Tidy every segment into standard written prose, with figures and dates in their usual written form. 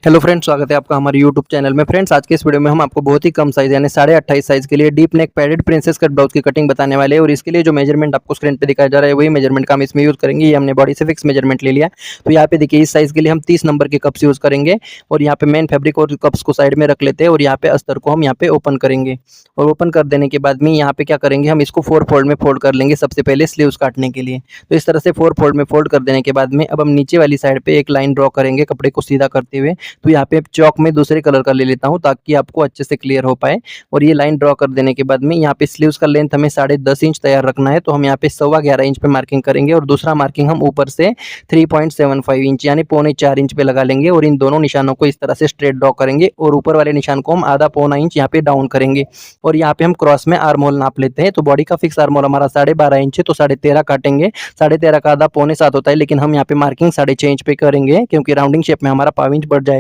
Hello friends, स्वागत है आपका हमारे यूट्यूब चैनल में। फ्रेंड्स, आज के इस वीडियो में हम आपको बहुत ही कम साइज यानी 28.5 साइज के लिए deep neck padded princess cut blouse की कटिंग बताने वाले हैं। और इसके लिए जो मेजरमेंट आपको स्क्रीन पे दिखाया जा रहा है वही मेजरमेंट का हम इसमें यूज करेंगे। ये हमने बॉडी से फिक्स मेजरमेंट ले लिया। तो यहाँ पे देखिए, इस साइज के लिए हम 30 नंबर के कप्स यूज करेंगे। और यहाँ पे मेन फैब्रिक और कप्स को साइड में रख लेते हैं और यहाँ पे अस्तर को हम यहाँ पे ओपन करेंगे। और ओपन कर देने के बाद में यहाँ पे क्या करेंगे, हम इसको 4 फोल्ड में फोल्ड कर लेंगे सबसे पहले स्लीव्स काटने के लिए। तो इस तरह से 4 फोल्ड में फोल्ड कर देने के बाद में अब हम नीचे वाली साइड पे एक लाइन ड्रॉ करेंगे कपड़े को सीधा करते हुए। तो यहाँ पे चौक में दूसरे कलर का ले लेता हूँ ताकि आपको अच्छे से क्लियर हो पाए। और ये लाइन ड्रॉ कर देने के बाद में यहाँ पे स्लीव्स का लेंथ हमें 10.5 इंच तैयार रखना है। तो हम यहाँ पे 11.25 इंच पे मार्किंग करेंगे और दूसरा मार्किंग हम ऊपर से 3.75 इंच यानी 3.25 इंच पे लगा लेंगे। और इन दोनों निशानों को इस तरह से स्ट्रेट ड्रॉ करेंगे और ऊपर वाले निशान को हम आधा पौना इंच यहाँ पे डाउन करेंगे। और यहाँ पे हम क्रॉस में आर्म होल नाप लेते हैं। तो बॉडी का फिक्स आर्म होल हमारा 12.5 इंच है, तो 13.5 काटेंगे। 13.5 का आधा 6.25 होता है, लेकिन हम यहाँ पे मार्किंग 6.5 इंच पे करेंगे क्योंकि राउंडिंग शेप में हमारा पाव इंच बढ़ जाएगा।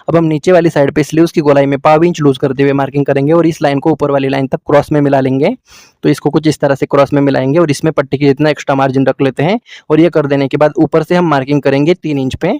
अब हम नीचे वाली साइड पे स्लीव्स की गोलाई में पाव इंच लूज करते हुए मार्किंग करेंगे और इस लाइन को ऊपर वाली लाइन तक क्रॉस में मिला लेंगे। तो इसको कुछ इस तरह से क्रॉस में मिलाएंगे और इसमें पट्टी की जितना एक्स्ट्रा मार्जिन रख लेते हैं। और ये कर देने के बाद ऊपर से हम मार्किंग करेंगे 3 इंच पे।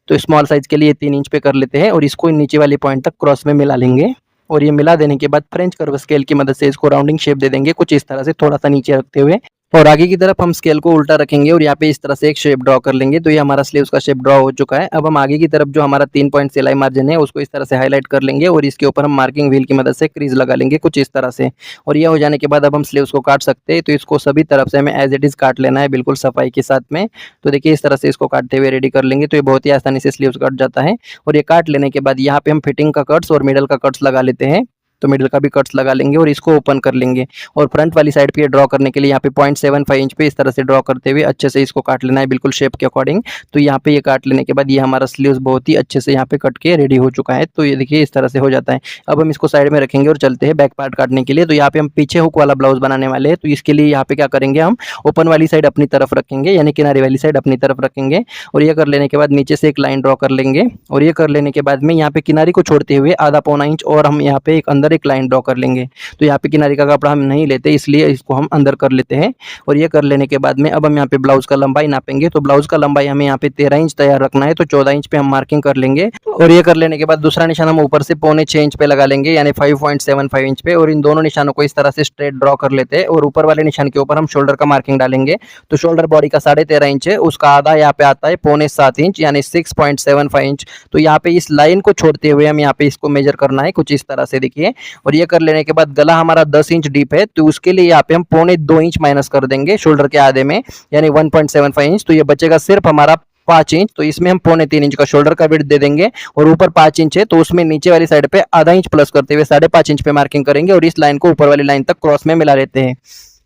तो स्मॉल साइज के लिए 3 इंच पे कर लेते हैं और इसको नीचे वाली पॉइंट तक क्रॉस में मिला लेंगे। और ये मिला देने के बाद फ्रेंच कर्व स्केल की मदद से इसको राउंडिंग शेप दे देंगे कुछ इस तरह से, थोड़ा सा नीचे रखते हुए। और आगे की तरफ हम स्केल को उल्टा रखेंगे और यहाँ पे इस तरह से एक शेप ड्रॉ कर लेंगे। तो ये हमारा स्लीव्स का शेप ड्रॉ हो चुका है। अब हम आगे की तरफ जो हमारा 3 पॉइंट सिलाई मार्जिन है उसको इस तरह से हाईलाइट कर लेंगे और इसके ऊपर हम मार्किंग व्हील की मदद से क्रीज लगा लेंगे कुछ इस तरह से। और ये हो जाने के बाद अब हम स्लीव्स को काट सकते हैं। तो इसको सभी तरफ से हमें एज इट इज काट लेना है बिल्कुल सफाई के साथ में। तो देखिए, इस तरह से इसको काटते हुए रेडी कर लेंगे। तो ये बहुत ही आसानी से स्लीव्स कट जाता है। और ये काट लेने के बाद यहाँ पे हम फिटिंग का कट्स और मिडल का कट्स लगा लेते हैं। तो मिडल का भी कट्स लगा लेंगे और इसको ओपन कर लेंगे। और फ्रंट वाली साइड पे ड्रॉ करने के लिए यहाँ पे 0.75 इंच पे इस तरह से ड्रॉ करते हुए अच्छे से इसको काट लेना है बिल्कुल शेप के अकॉर्डिंग। तो यहाँ पे ये काट लेने के बाद ये हमारा स्लीव्स बहुत ही अच्छे से यहाँ पे कट के रेडी हो चुका है। तो ये देखिए, इस तरह से हो जाता है। अब हम इसको साइड में रखेंगे और चलते हैं बैक पार्ट काटने के लिए। तो यहाँ पे हम पीछे हुक वाला ब्लाउज बनाने वाले हैं। तो इसके लिए यहाँ पे क्या करेंगे, हम ओपन वाली साइड अपनी तरफ रखेंगे यानी किनारे वाली साइड अपनी तरफ रखेंगे। और ये कर लेने के बाद नीचे से एक लाइन ड्रॉ कर लेंगे। और ये कर लेने के बाद में यहाँ पे किनारे को छोड़ते हुए आधा पौना इंच और हम यहाँ पे एक अंदर एक लाइन ड्रॉ कर लेंगे। तो यहाँ पे किनारे का कपड़ा हम नहीं लेते, इसलिए इसको हम अंदर कर लेते हैं। और ये कर लेने के बाद में अब हम यहाँ पे ब्लाउज का लंबाई नापेंगे। तो ब्लाउज का लंबाई हमें यहाँ पे 13 इंच तैयार रखना है। तो 14 इंच पे हम मार्किंग कर लेंगे। और ये कर लेने के बाद दूसरा निशान हम ऊपर से 6.25 इंच पे लगा लेंगे यानी 5.75 इंच पे। और इन दोनों निशानों को इस तरह से स्ट्रेट ड्रॉ कर लेते हैं। और ऊपर वाले निशान के ऊपर हम शोल्डर का मार्किंग डालेंगे। तो शोल्डर बॉडी का 13.5 इंच है, उसका आधा यहाँ पे आता है 6.25 इंच यानी 6.75 इंच। तो यहाँ पे इस लाइन को छोड़ते हुए हम यहाँ पे इसको मेजर करना है कुछ इस तरह से, देखिए। और ये कर लेने के बाद गला हमारा 10 इंच डीप है, तो उसके लिए यहाँ पे हम 2.25 इंच माइनस कर देंगे शोल्डर के आधे में यानी 1.75 इंच। तो ये बचेगा सिर्फ हमारा 5 इंच। तो इसमें हम 2.25 इंच का शोल्डर का विड्थ दे देंगे। और ऊपर 5 इंच है, तो उसमें नीचे वाली साइड पे आधा इंच प्लस करते हुए 5.5 इंच पे मार्किंग करेंगे और इस लाइन को ऊपर वाली लाइन तक क्रॉस में मिला लेते हैं।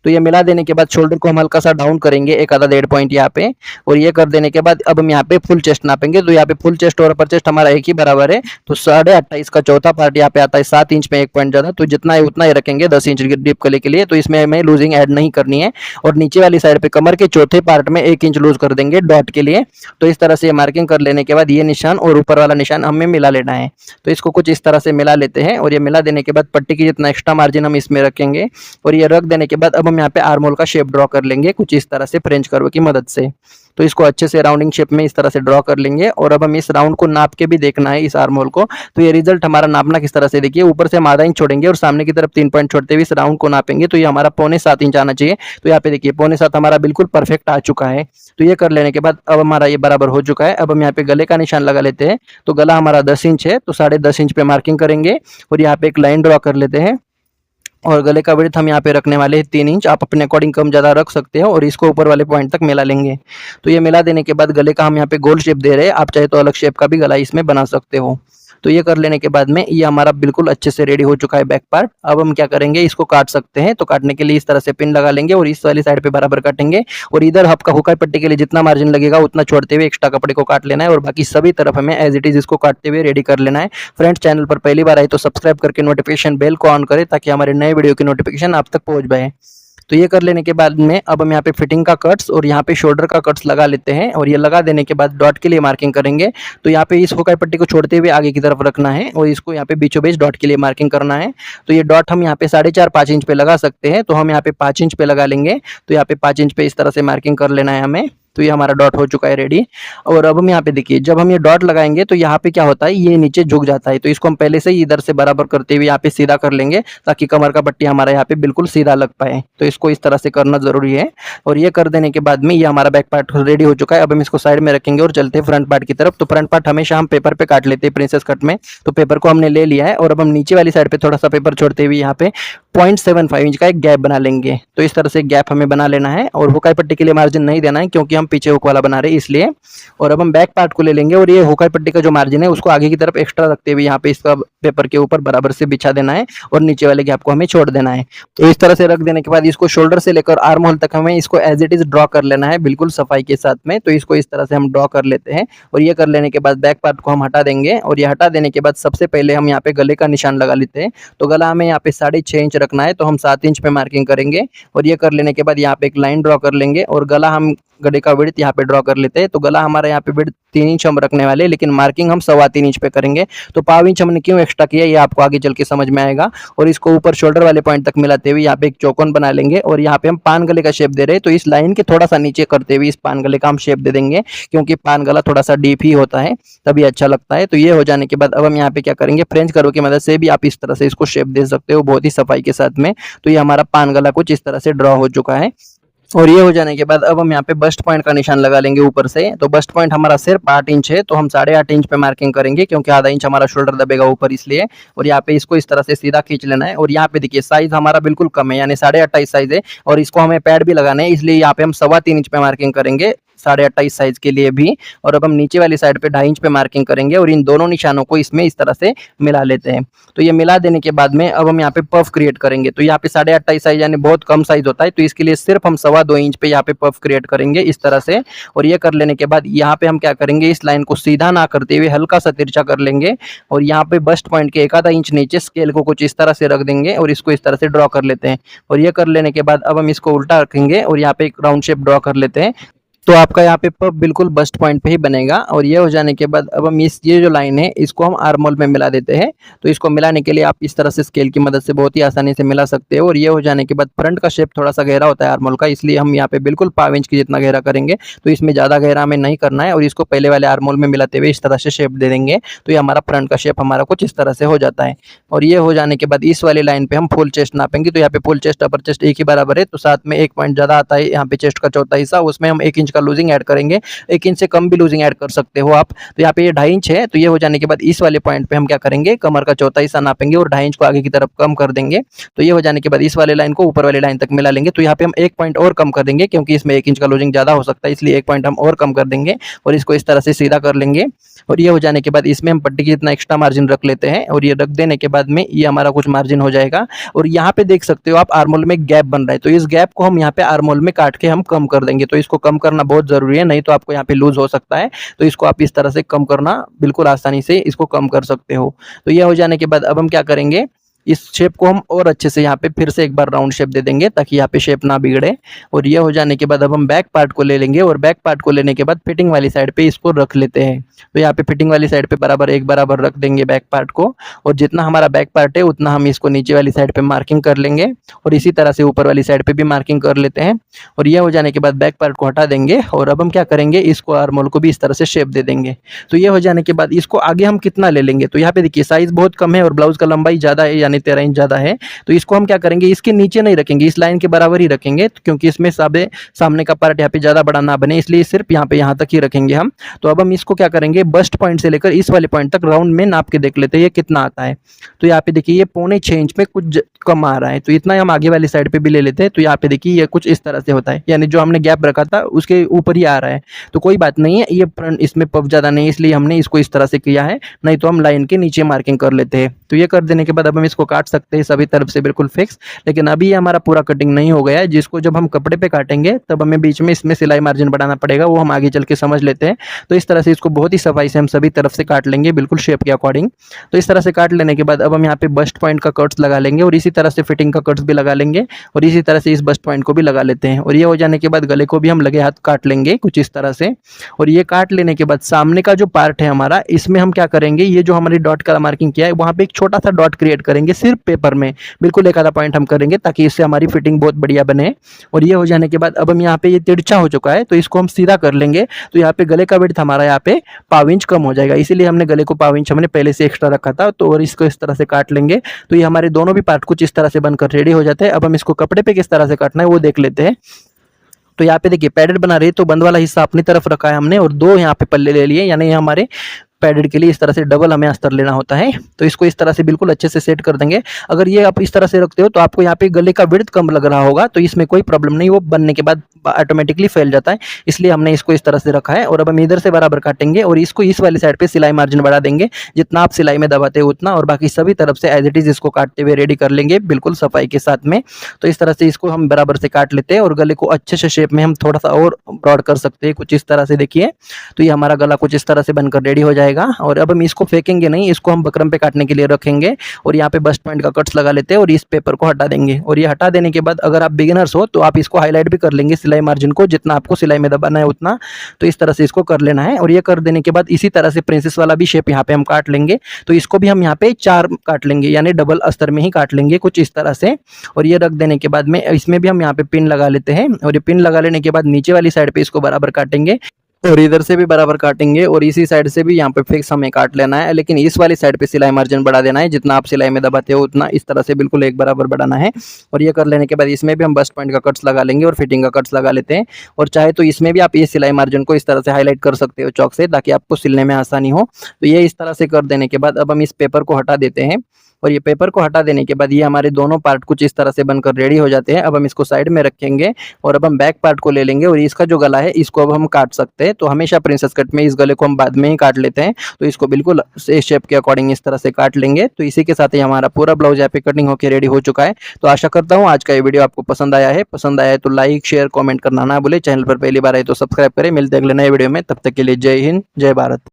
तो ये मिला देने के बाद शोल्डर को हम हल्का सा डाउन करेंगे एक आधा 1.5 पॉइंट यहाँ पे। और ये कर देने के बाद अब हम यहाँ पे फुल चेस्ट नापेंगे। तो यहाँ पे फुल चेस्ट और अपर चेस्ट हमारा एक ही बराबर है। तो 28.5 का चौथा पार्ट यहाँ पे आता है 7 इंच में 1 पॉइंट ज्यादा। तो जितना है उतना ही रखेंगे 10 इंच डीप गले के लिए। तो इसमें हमें लूजिंग ऐड नहीं करनी है। और नीचे वाली साइड पे कमर के चौथे पार्ट में 1 इंच लूज कर देंगे डॉट के लिए। तो इस तरह से मार्किंग कर लेने के बाद ये निशान और ऊपर वाला निशान हमें मिला लेना है। तो इसको कुछ इस तरह से मिला लेते हैं। और ये मिला देने के बाद पट्टी की जितना एक्स्ट्रा मार्जिन हम इसमें रखेंगे। और ये रख देने के बाद अब हम यहाँ पे आर्म होल का शेप ड्रॉ कर लेंगे कुछ इस तरह से फ्रेंच कर्व की मदद से। तो इसको अच्छे से राउंडिंग शेप में इस तरह से ड्रॉ कर लेंगे। और अब हम इस राउंड को नाप के भी देखना है इस आर्म होल को। तो ये रिजल्ट हमारा नापना किस तरह से, देखिए, ऊपर से हम आधा इंच छोड़ेंगे और सामने की तरफ 3 पॉइंट छोड़ते हुए इस राउंड को नापेंगे। तो ये हमारा 6.25 इंच आना चाहिए। तो यहाँ पे देखिए 6.25 हमारा बिल्कुल परफेक्ट आ चुका है। तो ये कर लेने के बाद अब हमारा ये बराबर हो चुका है। अब हम यहाँ पे गले का निशान लगा लेते हैं। तो गला हमारा 10 इंच है, तो 10.5 इंच पे मार्किंग करेंगे। और यहाँ पे एक लाइन ड्रॉ कर लेते हैं। और गले का विड्थ हम यहाँ पे रखने वाले हैं 3 इंच। आप अपने अकॉर्डिंग कम ज़्यादा रख सकते हो। और इसको ऊपर वाले पॉइंट तक मिला लेंगे। तो ये मिला देने के बाद गले का हम यहाँ पे गोल शेप दे रहे हैं। आप चाहे तो अलग शेप का भी गला इसमें बना सकते हो। तो ये कर लेने के बाद में ये हमारा बिल्कुल अच्छे से रेडी हो चुका है बैक पार्ट। अब हम क्या करेंगे, इसको काट सकते हैं। तो काटने के लिए इस तरह से पिन लगा लेंगे और इस वाली साइड पे बराबर काटेंगे। और इधर हफ्का हुकाई पट्टी के लिए जितना मार्जिन लगेगा उतना छोड़ते हुए एक्स्ट्रा कपड़े को काट लेना है। और बाकी सभी तरफ हमें एज इट इज इसको काटते हुए रेडी कर लेना है। फ्रेंड्स, चैनल पर पहली बार आए तो सब्सक्राइब करके नोटिफिकेशन बेल को ऑन करें ताकि हमारे नए वीडियो की नोटिफिकेशन आप तक पहुंच पाए। तो ये कर लेने के बाद में अब हम यहाँ पे फिटिंग का कट्स और यहाँ पे शोल्डर का कट्स लगा लेते हैं। और ये लगा देने के बाद डॉट के लिए मार्किंग करेंगे। तो यहाँ पे इस हुकाई पट्टी को छोड़ते हुए आगे की तरफ रखना है और इसको यहाँ पे बीचों बीच डॉट के लिए मार्किंग करना है। तो ये डॉट हम यहाँ पे 4.5-5 इंच पे लगा सकते हैं। तो हम यहाँ पे 5 इंच पे लगा लेंगे। तो यहाँ पे 5 इंच पे इस तरह से मार्किंग कर लेना है हमें। तो ये हमारा डॉट हो चुका है रेडी। और अब हम यहाँ पे देखिए जब हम ये डॉट लगाएंगे तो यहाँ पे क्या होता है, ये नीचे झुक जाता है। तो इसको हम पहले से ही इधर से बराबर करते हुए यहाँ पे सीधा कर लेंगे ताकि कमर का पट्टी हमारा यहाँ पे बिल्कुल सीधा लग पाए। तो इसको इस तरह से करना जरूरी है। और ये कर देने के बाद में ये हमारा बैक पार्ट रेडी हो चुका है। अब हम इसको साइड में रखेंगे और चलते हैं फ्रंट पार्ट की तरफ। तो फ्रंट पार्ट हमेशा हम पेपर पे काट लेते हैं प्रिंसेस कट में। तो पेपर को हमने ले लिया है और अब हम नीचे वाली साइड पे थोड़ा सा पेपर छोड़ते हुए यहाँ पे 0.75 इंच का एक गैप बना लेंगे। तो इस तरह से गैप हमें बना लेना है और हुकाई पट्टी के लिए मार्जिन नहीं देना है क्योंकि हम पीछे हुक वाला बना रहे हैं इसलिए। और अब हम बैक पार्ट को ले लेंगे और ये हुकाई पट्टी का जो मार्जिन है उसको आगे की तरफ एक्स्ट्रा रखते हुए यहाँ पे इसका पेपर के ऊपर बराबर से बिछा देना है और नीचे वाले गैप को हमें छोड़ देना है। तो इस तरह से रख देने के बाद इसको शोल्डर से लेकर आर्म होल तक हमें इसको एज इट इज ड्रॉ कर लेना है बिल्कुल सफाई के साथ में। तो इसको इस तरह से हम ड्रॉ कर लेते हैं और ये कर लेने के बाद बैक पार्ट को हम हटा देंगे। और ये हटा देने के बाद सबसे पहले हम यहाँ पे गले का निशान लगा लेते हैं। तो गला हमें यहाँ पे 6.5 इंच रखना है, तो हम 7 इंच पे मार्किंग करेंगे। और ये कर लेने के बाद यहाँ पे एक लाइन ड्रॉ कर लेंगे और गला हम गले का विड्थ यहाँ पे ड्रॉ कर लेते हैं। तो गला हमारा यहाँ पे विड्थ 3 इंच हम रखने वाले, लेकिन मार्किंग हम 3.25 इंच पे करेंगे। तो पाव इंच हमने क्यों एक्स्ट्रा किया ये आपको आगे चल के समझ में आएगा। और इसको ऊपर शोल्डर वाले पॉइंट तक मिलाते हुए यहाँ पे एक चौकोन बना लेंगे और यहाँ पे हम पान गले का शेप दे रहे हैं। तो इस लाइन के थोड़ा सा नीचे करते हुए इस पान गले का हम शेप दे देंगे क्योंकि पान गला थोड़ा सा डीप ही होता है तभी अच्छा लगता है। तो ये हो जाने के बाद अब हम यहाँ पे क्या करेंगे, फ्रेंच कर्व की मदद से भी आप इस तरह से इसको शेप दे सकते हो बहुत ही सफाई के साथ में। तो ये हमारा पान गला कुछ इस तरह से ड्रॉ हो चुका है। और ये हो जाने के बाद अब हम यहाँ पे बस्ट पॉइंट का निशान लगा लेंगे ऊपर से। तो बस्ट पॉइंट हमारा सिर्फ 8 इंच है, तो हम 8.5 इंच पे मार्किंग करेंगे क्योंकि आधा इंच हमारा शोल्डर दबेगा ऊपर इसलिए। और यहाँ पे इसको इस तरह से सीधा खींच लेना है। और यहाँ पे देखिए साइज हमारा बिल्कुल कम है, यानी 28.5 साइज है और इसको हमें पैड भी लगाना है, इसलिए यहाँ पे हम 3.25 इंच पे मार्किंग करेंगे 28.5 साइज के लिए भी। और अब हम नीचे वाली साइड पे 2.5 इंच पे मार्किंग करेंगे और इन दोनों निशानों को इसमें इस तरह से मिला लेते हैं। तो ये मिला देने के बाद में अब हम यहाँ पे पफ क्रिएट करेंगे। तो यहाँ पे 28.5 साइज यानी बहुत कम साइज होता है, तो इसके लिए सिर्फ हम 2.25 इंच पे यहाँ पे पफ क्रिएट करेंगे इस तरह से। और ये कर लेने के बाद यहाँ पे हम क्या करेंगे, इस लाइन को सीधा ना करते हुए हल्का सा तिरछा कर लेंगे और यहाँ पे बस्ट पॉइंट के 1/2 इंच नीचे स्केल को कुछ इस तरह से रख देंगे और इसको इस तरह से ड्रॉ कर लेते हैं। और ये कर लेने के बाद अब हम इसको उल्टा रखेंगे और यहाँ पे एक राउंड शेप ड्रॉ कर लेते हैं। तो आपका यहाँ पे पफ बिल्कुल बस्ट पॉइंट पे ही बनेगा। और ये हो जाने के बाद अब हम ये जो लाइन है इसको हम आर्म होल में मिला देते हैं। तो इसको मिलाने के लिए आप इस तरह से स्केल की मदद से बहुत ही आसानी से मिला सकते हो। और ये हो जाने के बाद फ्रंट का शेप थोड़ा सा गहरा होता है आर्म होल का, इसलिए हम यहाँ पे बिल्कुल 5 इंच की जितना गहरा करेंगे। तो इसमें ज़्यादा गहरा हमें नहीं करना है और इसको पहले वाले आर्म होल में मिलाते हुए इस तरह से शेप दे देंगे। तो ये हमारा फ्रंट का शेप हमारा कुछ इस तरह से हो जाता है। और ये हो जाने के बाद इस वाली लाइन पे हम फुल चेस्ट नापेंगे। तो यहाँ पे फुल चेस्ट अपर चेस्ट एक ही बराबर है, तो साथ में 1 पॉइंट ज़्यादा आता है यहाँ पे चेस्ट का चौथा हिस्सा, उसमें हम 1 इंच का लूजिंग ऐड करेंगे। 1 इंच से कम भी लूजिंग ऐड कर सकते हो आप। तो यहाँ पे ये 2.5 इंच है। तो ये हो जाने के बाद इस वाले पॉइंट पे हम क्या करेंगे, कमर का चौथा हिस्सा नापेंगे और 2.5 इंच को आगे की तरफ कम कर देंगे। तो ये हो जाने के बाद इस वाले लाइन को ऊपर वाली लाइन तक मिला लेंगे। तो यहाँ पे हम 1 पॉइंट और कम कर देंगे क्योंकि इसमें 1 इंच का लूजिंग ज़्यादा हो सकता है, इसलिए 1 पॉइंट हम और कम कर देंगे और इसको इस तरह से सीधा कर लेंगे। और ये हो जाने के बाद इसमें हम पट्टी की इतना एक्स्ट्रा मार्जिन रख लेते हैं और ये रख देने के बाद में ये हमारा कुछ मार्जिन हो जाएगा। और यहाँ पे देख सकते हो आप आर्म होल में गैप बन रहा है, तो इस गैप को हम यहाँ पे आर्म होल में काट के हम कम कर देंगे। तो इसको कम करना बहुत जरूरी है, नहीं तो आपको यहाँ पे लूज हो सकता है। तो इसको आप इस तरह से कम करना बिल्कुल आसानी से इसको कम कर सकते हो। तो ये हो जाने के बाद अब हम क्या करेंगे, इस शेप को हम और अच्छे से यहाँ पे फिर से एक बार राउंड शेप दे देंगे ताकि यहाँ पे शेप ना बिगड़े। और ये हो जाने के बाद अब हम बैक पार्ट को ले लेंगे और बैक पार्ट को लेने के बाद फिटिंग वाली साइड पे इसको रख लेते हैं। तो यहाँ पे फिटिंग वाली साइड पे बराबर एक बराबर रख देंगे बैक पार्ट को। और जितना हमारा बैक पार्ट है उतना हम इसको नीचे वाली साइड पे मार्किंग कर लेंगे और इसी तरह से ऊपर वाली साइड पे भी मार्किंग कर लेते हैं। और ये हो जाने के बाद बैक पार्ट को हटा देंगे और अब हम क्या करेंगे, इसको आर्म होल को भी इस तरह से शेप दे देंगे। तो ये हो जाने के बाद इसको आगे हम कितना ले लेंगे, तो यहाँ पे देखिए साइज बहुत कम है और ब्लाउज का लंबाई ज़्यादा है यानी 13 इंच ज़्यादा है। तो इसको हम क्या करेंगे, इसके नीचे नहीं रखेंगे, इस लाइन के बराबर ही रखेंगे क्योंकि इसमें सामने का पार्ट यहाँ पे ज़्यादा बड़ा ना बने, इसलिए सिर्फ यहाँ तक ही रखेंगे हम। तो अब हम इसको क्या करेंगे, बस्ट पॉइंट से लेकर इस वाले पॉइंट तक राउंड में नाप के देख लेते हैं ये कितना आता है। तो यहाँ पे देखिए ये 0.25 इंच में कुछ कम आ रहा है, तो इतना हम आगे वाली साइड पे भी ले लेते हैं। तो यहाँ पे देखिए ये कुछ इस तरह से होता है, यानी जो हमने गैप रखा था उसके ऊपर ही आ रहा है। तो कोई बात नहीं है, ये फ्रंट इसमें पफ ज़्यादा नहीं है इसलिए हमने इसको इस तरह से किया है, नहीं तो हम लाइन के नीचे मार्किंग कर लेते हैं। तो ये कर देने के बाद अब हम इसको काट सकते हैं सभी तरफ से बिल्कुल फिक्स। लेकिन अभी ये हमारा पूरा कटिंग नहीं हो गया है, जिसको जब हम कपड़े पे काटेंगे तब हमें बीच में इसमें सिलाई मार्जिन बढ़ाना पड़ेगा, वो हम आगे चल के समझ लेते हैं। तो इस तरह से इसको बहुत ही सफाई से हम सभी तरफ से काट लेंगे बिल्कुल शेप के अकॉर्डिंग। तो इस तरह से काट लेने के बाद अब हम यहाँ पे बस्ट पॉइंट का कट्स लगा लेंगे और इसी तरह से फिटिंग का कट्स भी लगा लेंगे और इसी तरह से इस बस्ट पॉइंट को भी लगा लेते हैं। और ये हो जाने के बाद गले को भी हम लगे हाथ काट लेंगे कुछ इस तरह से। और ये काट लेने के बाद सामने का जो पार्ट है हमारा, इसमें हम क्या करेंगे, ये जो हमारी डॉट का मार्किंग किया है वहाँ पे एक छोटा सा डॉट क्रिएट करेंगे सिर्फ पेपर में, बिल्कुल एक आधा पॉइंट हम करेंगे ताकि इससे हमारी फिटिंग बहुत बढ़िया बने। और ये हो जाने के बाद अब हम यहाँ पे ये तिरछा हो चुका है तो इसको हम सीधा कर लेंगे। तो यहाँ पे गले का विड्थ हमारा यहाँ पे पाव इंच कम हो जाएगा, इसीलिए हमने गले को पाव इंच हमने पहले से एक्स्ट्रा रखा था। तो और इसको इस तरह से काट लेंगे। तो ये हमारे दोनों भी पार्ट कुछ इस तरह से बनकर रेडी हो जाते हैं। अब हम इसको कपड़े पे किस तरह से काटना है वो देख लेते हैं। तो यहाँ पे देखिए पैडेड बना रही है तो बंद वाला हिस्सा अपनी तरफ रखा है हमने और दो यहाँ पे पल्ले ले लिए, यानी ये हमारे पैडेड के लिए इस तरह से डबल हमें अस्तर लेना होता है। तो इसको इस तरह से बिल्कुल अच्छे से सेट कर देंगे। अगर ये आप इस तरह से रखते हो तो आपको यहाँ पे गले का विड्थ कम लग रहा होगा, तो इसमें कोई प्रॉब्लम नहीं, वो बनने के बाद ऑटोमेटिकली फैल जाता है, इसलिए हमने इसको इस तरह से रखा है। और अब हम इधर से बराबर काटेंगे और इसको इस वाली साइड पे सिलाई मार्जिन बढ़ा देंगे, जितना आप सिलाई में दबाते हो उतना, और बाकी सभी तरफ से एज इट इज इसको काटते हुए रेडी कर लेंगे बिल्कुल सफाई के साथ में। तो इस तरह से इसको हम बराबर से काट लेते हैं और गले को अच्छे से शेप में हम थोड़ा सा और ब्रॉड कर सकते हैं कुछ इस तरह से। देखिए तो ये हमारा गला कुछ इस तरह से बनकर रेडी हो जाएगा। और अब हम इसको फेंकेंगे नहीं, इसको हम बकरम पे काटने के लिए रखेंगे और यहाँ पे बस्ट पॉइंट का कट्स लगा लेते हैं और इस पेपर को हटा देंगे। और ये हटा देने के बाद अगर आप बिगिनर्स हो तो आप इसको हाईलाइट भी कर लेंगे सिलाई मार्जिन को, जितना आपको सिलाई में दबाना है उतना। तो इस तरह से इसको कर लेना है। और ये कर देने के बाद इसी तरह से प्रिंसेस वाला भी शेप यहाँ पे हम काट लेंगे। तो इसको भी हम यहाँ पे 4 काट लेंगे, यानी डबल अस्तर में ही काट लेंगे कुछ इस तरह से। और ये रख देने के बाद में इसमें भी हम यहाँ पे पिन लगा लेते हैं। और ये पिन लगा लेने के बाद नीचे वाली साइड पे इसको बराबर काटेंगे और इधर से भी बराबर काटेंगे और इसी साइड से भी यहाँ पे फिक्स हमें काट लेना है, लेकिन इस वाली साइड पे सिलाई मार्जिन बढ़ा देना है, जितना आप सिलाई में दबाते हो उतना इस तरह से बिल्कुल एक बराबर बढ़ाना है। और ये कर लेने के बाद इसमें भी हम बस्ट पॉइंट का कट्स लगा लेंगे और फिटिंग का कट्स लगा लेते हैं। और चाहे तो इसमें भी आप ये सिलाई मार्जिन को इस तरह से हाईलाइट कर सकते हो चौक से, ताकि आपको सिलने में आसानी हो। तो ये इस तरह से कर देने के बाद अब हम इस पेपर को हटा देते हैं। और ये पेपर को हटा देने के बाद ये हमारे दोनों पार्ट कुछ इस तरह से बनकर रेडी हो जाते हैं। अब हम इसको साइड में रखेंगे और अब हम बैक पार्ट को ले लेंगे और इसका जो गला है इसको अब हम काट सकते हैं। तो हमेशा प्रिंसेस कट में इस गले को हम बाद में ही काट लेते हैं, तो इसको बिल्कुल इस शेप के अकॉर्डिंग इस तरह से काट लेंगे। तो इसी के साथ ही हमारा पूरा ब्लाउज यहाँ पे कटिंग होकर रेडी हो चुका है। तो आशा करता हूँ आज का ये वीडियो आपको पसंद आया है। पसंद आया है तो लाइक शेयर कॉमेंट करना ना भूले। चैनल पर पहली बार आए तो सब्सक्राइब करें। मिलते हैं अगले नए वीडियो में, तब तक के लिए जय हिंद जय भारत।